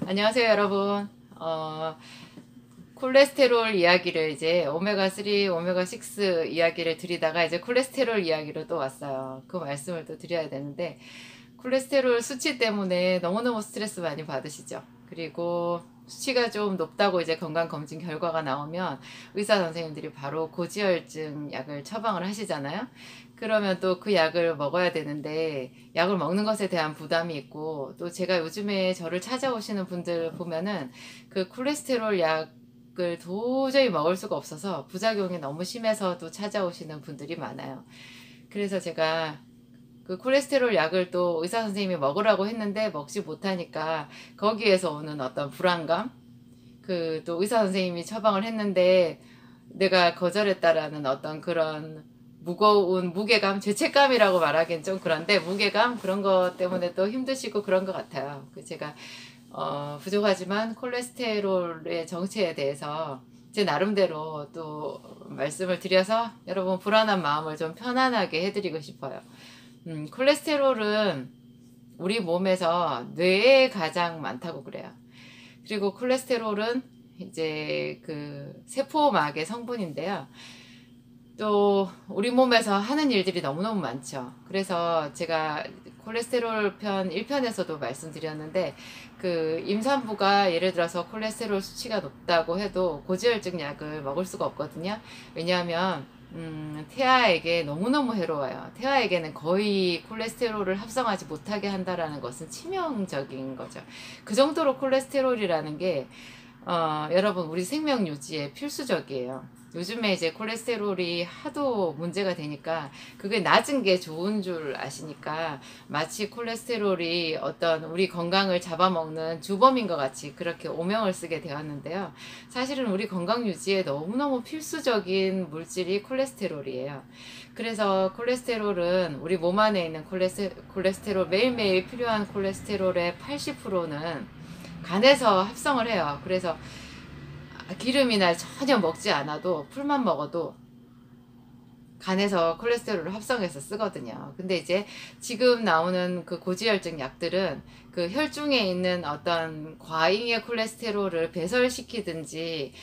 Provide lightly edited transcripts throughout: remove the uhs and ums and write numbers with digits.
안녕하세요, 여러분. 콜레스테롤 이야기를 이제 오메가3, 오메가6 이야기를 드리다가 이제 콜레스테롤 이야기로 또 왔어요. 그 말씀을 또 드려야 되는데, 콜레스테롤 수치 때문에 너무너무 스트레스 많이 받으시죠? 그리고 수치가 좀 높다고 이제 건강검진 결과가 나오면 의사 선생님들이 바로 고지혈증 약을 처방을 하시잖아요. 그러면 또 그 약을 먹어야 되는데 약을 먹는 것에 대한 부담이 있고, 또 제가 요즘에 저를 찾아오시는 분들 보면은 그 콜레스테롤 약을 도저히 먹을 수가 없어서 부작용이 너무 심해서 또 찾아오시는 분들이 많아요. 그래서 제가 그 콜레스테롤 약을 또 의사 선생님이 먹으라고 했는데 먹지 못하니까 거기에서 오는 어떤 불안감, 그 또 의사 선생님이 처방을 했는데 내가 거절했다라는 어떤 그런 무거운 무게감, 죄책감이라고 말하기엔 좀 그런데 무게감 그런 것 때문에 또 힘드시고 그런 것 같아요. 그 제가 부족하지만 콜레스테롤의 정체에 대해서 제 나름대로 또 말씀을 드려서 여러분 불안한 마음을 좀 편안하게 해드리고 싶어요. 콜레스테롤은 우리 몸에서 뇌에 가장 많다고 그래요. 그리고 콜레스테롤은 이제 그 세포막의 성분인데요. 또 우리 몸에서 하는 일들이 너무너무 많죠. 그래서 제가 콜레스테롤 편 1편에서도 말씀드렸는데 그 임산부가 예를 들어서 콜레스테롤 수치가 높다고 해도 고지혈증 약을 먹을 수가 없거든요. 왜냐하면 태아에게 너무너무 해로워요. 태아에게는 거의 콜레스테롤을 합성하지 못하게 한다라는 것은 치명적인 거죠. 그 정도로 콜레스테롤이라는 게 여러분 우리 생명 유지에 필수적이에요. 요즘에 이제 콜레스테롤이 하도 문제가 되니까 그게 낮은 게 좋은 줄 아시니까 마치 콜레스테롤이 어떤 우리 건강을 잡아먹는 주범인 것 같이 그렇게 오명을 쓰게 되었는데요. 사실은 우리 건강 유지에 너무너무 필수적인 물질이 콜레스테롤이에요. 그래서 콜레스테롤은 우리 몸 안에 있는 콜레스테롤 매일매일 필요한 콜레스테롤의 80%는 간에서 합성을 해요. 그래서 기름이나 전혀 먹지 않아도 풀만 먹어도 간에서 콜레스테롤을 합성해서 쓰거든요. 근데 이제 지금 나오는 그 고지혈증 약들은 그 혈중에 있는 어떤 과잉의 콜레스테롤을 배설시키든지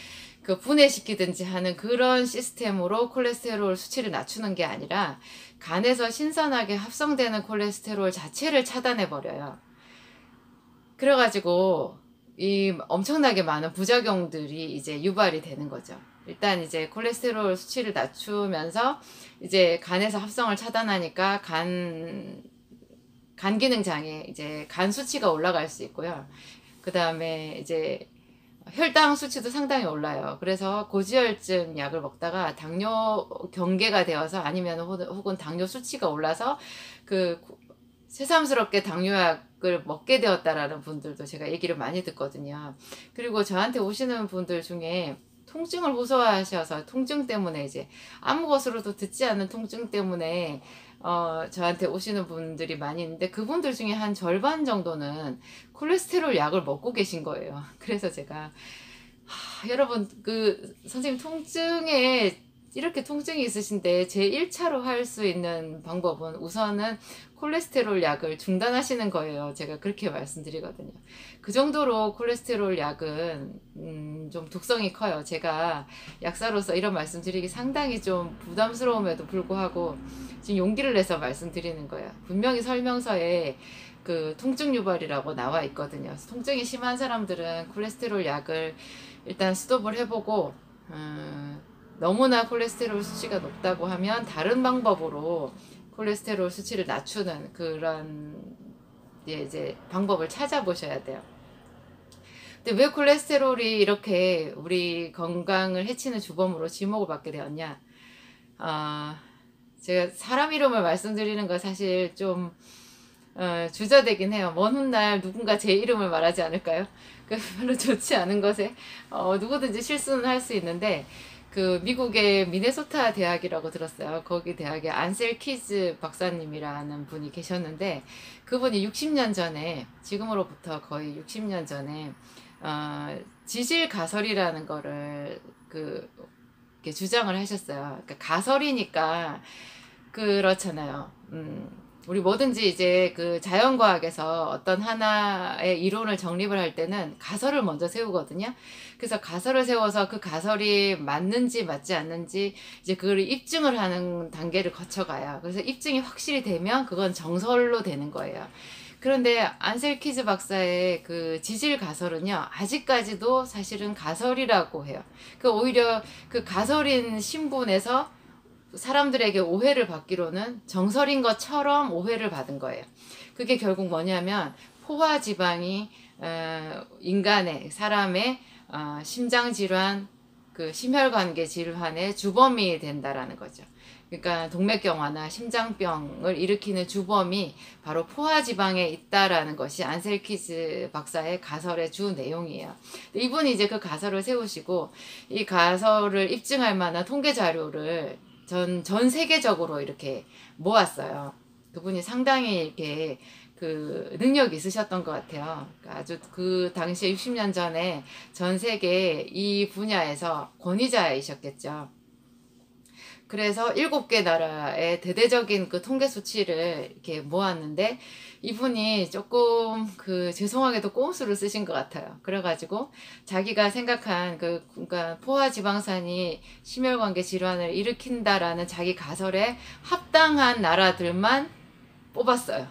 그 분해시키든지 하는 그런 시스템으로 콜레스테롤 수치를 낮추는 게 아니라 간에서 신선하게 합성되는 콜레스테롤 자체를 차단해 버려요. 그래가지고 이 엄청나게 많은 부작용들이 이제 유발이 되는 거죠. 일단 이제 콜레스테롤 수치를 낮추면서 이제 간에서 합성을 차단하니까 간 기능 장애, 이제 간 수치가 올라갈 수 있고요. 그 다음에 이제 혈당 수치도 상당히 올라요. 그래서 고지혈증 약을 먹다가 당뇨 경계가 되어서 아니면 혹은 당뇨 수치가 올라서 그 새삼스럽게 당뇨약을 먹게 되었다라는 분들도 제가 얘기를 많이 듣거든요. 그리고 저한테 오시는 분들 중에 통증을 호소하셔서 통증 때문에 이제 아무 것으로도 듣지 않는 통증 때문에 저한테 오시는 분들이 많이 있는데 그분들 중에 한 절반 정도는 콜레스테롤 약을 먹고 계신 거예요. 그래서 제가 여러분 그 선생님 통증에 이렇게 통증이 있으신데 제 1차로 할 수 있는 방법은 우선은 콜레스테롤 약을 중단하시는 거예요. 제가 그렇게 말씀드리거든요. 그 정도로 콜레스테롤 약은 좀 독성이 커요. 제가 약사로서 이런 말씀드리기 상당히 좀 부담스러움에도 불구하고 지금 용기를 내서 말씀드리는 거예요. 분명히 설명서에 그 통증 유발이라고 나와 있거든요. 통증이 심한 사람들은 콜레스테롤 약을 일단 스톱을 해보고 너무나 콜레스테롤 수치가 높다고 하면 다른 방법으로 콜레스테롤 수치를 낮추는 그런 이제 방법을 찾아보셔야 돼요. 근데 왜 콜레스테롤이 이렇게 우리 건강을 해치는 주범으로 지목을 받게 되었냐? 어, 제가 사람 이름을 말씀드리는 거 사실 좀 주저되긴 해요. 먼 훗날 누군가 제 이름을 말하지 않을까요? 그 별로 좋지 않은 것에 누구든지 실수는 할 수 있는데 그 미국의 미네소타 대학이라고 들었어요. 거기 대학에 안셀 키즈 박사님이라는 분이 계셨는데 그분이 60년 전에 지금으로부터 거의 60년 전에 지질 가설이라는 거를 그 이렇게 주장을 하셨어요. 그러니까 가설이니까 그렇잖아요. 우리 뭐든지 이제 그 자연과학에서 어떤 하나의 이론을 정립을 할 때는 가설을 먼저 세우거든요. 그래서 가설을 세워서 그 가설이 맞는지 맞지 않는지 이제 그걸 입증을 하는 단계를 거쳐가요. 그래서 입증이 확실히 되면 그건 정설로 되는 거예요. 그런데 안셀키즈 박사의 그 지질 가설은요, 아직까지도 사실은 가설이라고 해요. 그 오히려 그 가설인 신분에서 사람들에게 오해를 받기로는 정설인 것처럼 오해를 받은 거예요. 그게 결국 뭐냐면 포화 지방이 인간의 사람의 심장 질환, 그 심혈관계 질환의 주범이 된다라는 거죠. 그러니까 동맥경화나 심장병을 일으키는 주범이 바로 포화지방에 있다라는 것이 안셀키즈 박사의 가설의 주 내용이에요. 이분이 이제 그 가설을 세우시고 이 가설을 입증할 만한 통계 자료를 전 세계적으로 이렇게 모았어요. 그분이 상당히 이렇게 그 능력이 있으셨던 것 같아요. 그러니까 아주 그 당시에 60년 전에 전 세계 이 분야에서 권위자이셨겠죠. 그래서 7개 나라의 대대적인 그 통계 수치를 이렇게 모았는데 이분이 조금 그 죄송하게도 꼼수를 쓰신 것 같아요. 그래가지고 자기가 생각한 그러니까 포화 지방산이 심혈관계 질환을 일으킨다라는 자기 가설에 합당한 나라들만 뽑았어요.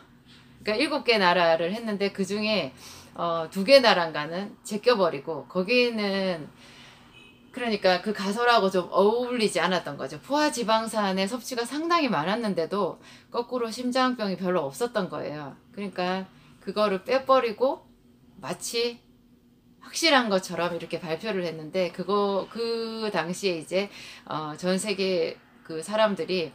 그러니까 7개 나라를 했는데 그 중에 2개 나라인가는 제껴버리고 거기는 그러니까 그 가설하고 좀 어울리지 않았던 거죠. 포화지방산의 섭취가 상당히 많았는데도 거꾸로 심장병이 별로 없었던 거예요. 그러니까 그거를 빼버리고 마치 확실한 것처럼 이렇게 발표를 했는데 그 당시에 이제 전 세계 그 사람들이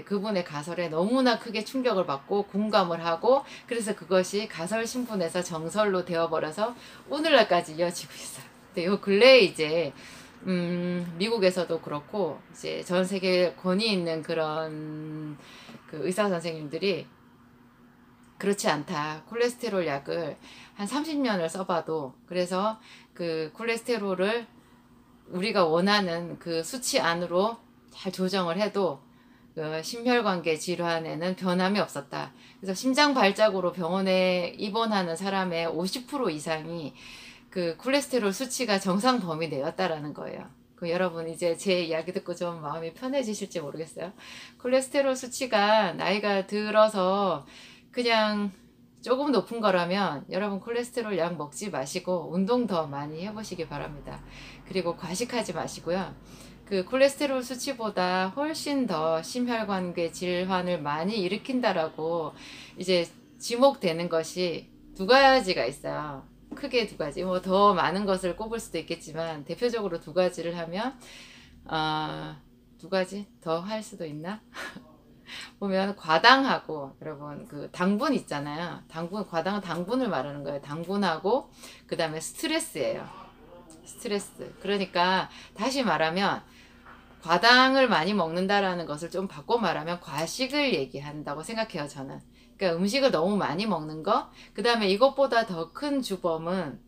그분의 가설에 너무나 크게 충격을 받고 공감을 하고 그래서 그것이 가설 신분에서 정설로 되어버려서 오늘날까지 이어지고 있어요. 근데 요 근래에 이제 미국에서도 그렇고 이제 전 세계 권위 있는 그런 그 의사 선생님들이 그렇지 않다. 콜레스테롤 약을 한 30년을 써봐도 그래서 그 콜레스테롤을 우리가 원하는 그 수치 안으로 잘 조정을 해도 그 심혈관계 질환에는 변함이 없었다. 그래서 심장 발작으로 병원에 입원하는 사람의 50% 이상이 그 콜레스테롤 수치가 정상 범위 내였다라는 거예요. 그 여러분 이제 제 이야기 듣고 좀 마음이 편해지실지 모르겠어요. 콜레스테롤 수치가 나이가 들어서 그냥 조금 높은 거라면 여러분 콜레스테롤 약 먹지 마시고 운동 더 많이 해보시기 바랍니다. 그리고 과식하지 마시고요. 그 콜레스테롤 수치보다 훨씬 더 심혈관계 질환을 많이 일으킨다라고 이제 지목되는 것이 2가지가 있어요. 크게 2가지. 뭐 더 많은 것을 꼽을 수도 있겠지만 대표적으로 2가지를 하면 2가지 더 할 수도 있나? 보면 과당하고 여러분 그 당분 있잖아요. 과당은 당분을 말하는 거예요. 당분하고 그 다음에 스트레스예요. 스트레스. 그러니까 다시 말하면 과당을 많이 먹는다라는 것을 좀 바꿔 말하면 과식을 얘기한다고 생각해요, 저는. 그러니까 음식을 너무 많이 먹는 거, 그 다음에 이것보다 더 큰 주범은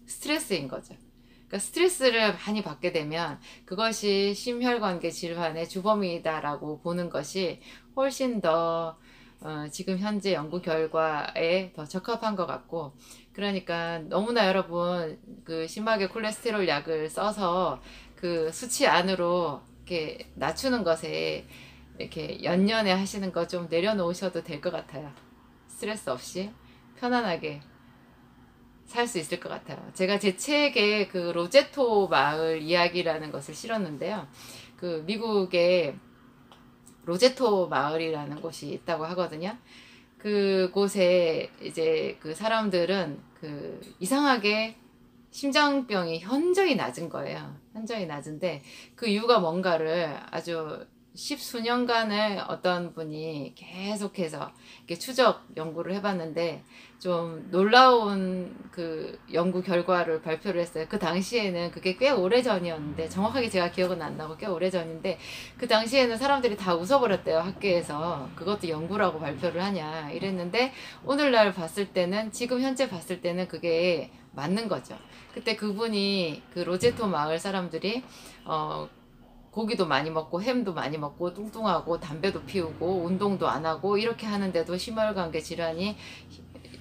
스트레스인 거죠. 그러니까 스트레스를 많이 받게 되면 그것이 심혈관계 질환의 주범이다라고 보는 것이 훨씬 더 지금 현재 연구 결과에 더 적합한 것 같고, 그러니까 너무나 여러분 그 심하게 콜레스테롤 약을 써서 그 수치 안으로 이렇게 낮추는 것에 이렇게 연연해 하시는 거 좀 내려놓으셔도 될 것 같아요. 스트레스 없이 편안하게 살 수 있을 것 같아요. 제가 제 책에 그 로제토 마을 이야기라는 것을 실었는데요. 그 미국의 로제토 마을이라는 곳이 있다고 하거든요. 그곳에 이제 그 사람들은 그 이상하게 심장병이 현저히 낮은 거예요. 현저히 낮은데 그 이유가 뭔가를 아주 10수년간을 어떤 분이 계속해서 이렇게 추적 연구를 해봤는데 좀 놀라운 그 연구 결과를 발표를 했어요. 그 당시에는 그게 꽤 오래 전이었는데 정확하게 제가 기억은 안 나고 꽤 오래 전인데 그 당시에는 사람들이 다 웃어버렸대요. 학계에서 그것도 연구라고 발표를 하냐 이랬는데 오늘날 봤을 때는 지금 현재 봤을 때는 그게 맞는 거죠. 그때 그분이 그 로제토 마을 사람들이 고기도 많이 먹고 햄도 많이 먹고 뚱뚱하고 담배도 피우고 운동도 안 하고 이렇게 하는데도 심혈관계 질환이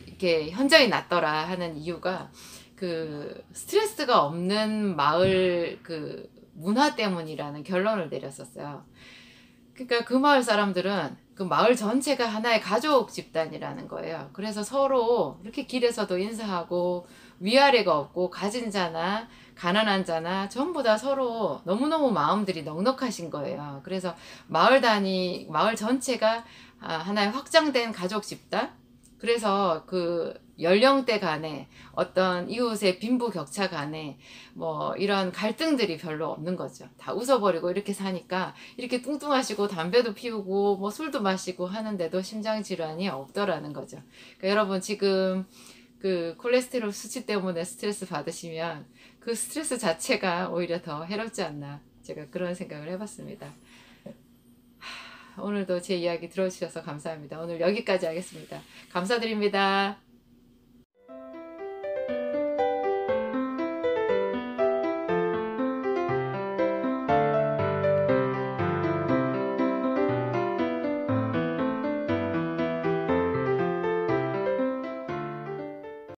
이렇게 현저히 낮더라 하는 이유가 그 스트레스가 없는 마을 그 문화 때문이라는 결론을 내렸었어요. 그러니까 그 마을 사람들은 그 마을 전체가 하나의 가족 집단이라는 거예요. 그래서 서로 이렇게 길에서도 인사하고 위아래가 없고 가진 자나 가난한 자나 전부 다 서로 너무너무 마음들이 넉넉하신 거예요. 그래서 마을 전체가 하나의 확장된 가족 집단. 그래서 그 연령대 간에 어떤 이웃의 빈부격차 간에 뭐 이런 갈등들이 별로 없는 거죠. 다 웃어버리고 이렇게 사니까 이렇게 뚱뚱하시고 담배도 피우고 뭐 술도 마시고 하는데도 심장질환이 없더라는 거죠. 그러니까 여러분 지금 그 콜레스테롤 수치 때문에 스트레스 받으시면 그 스트레스 자체가 오히려 더 해롭지 않나, 제가 그런 생각을 해봤습니다. 오늘도 제 이야기 들어주셔서 감사합니다. 오늘 여기까지 하겠습니다. 감사드립니다.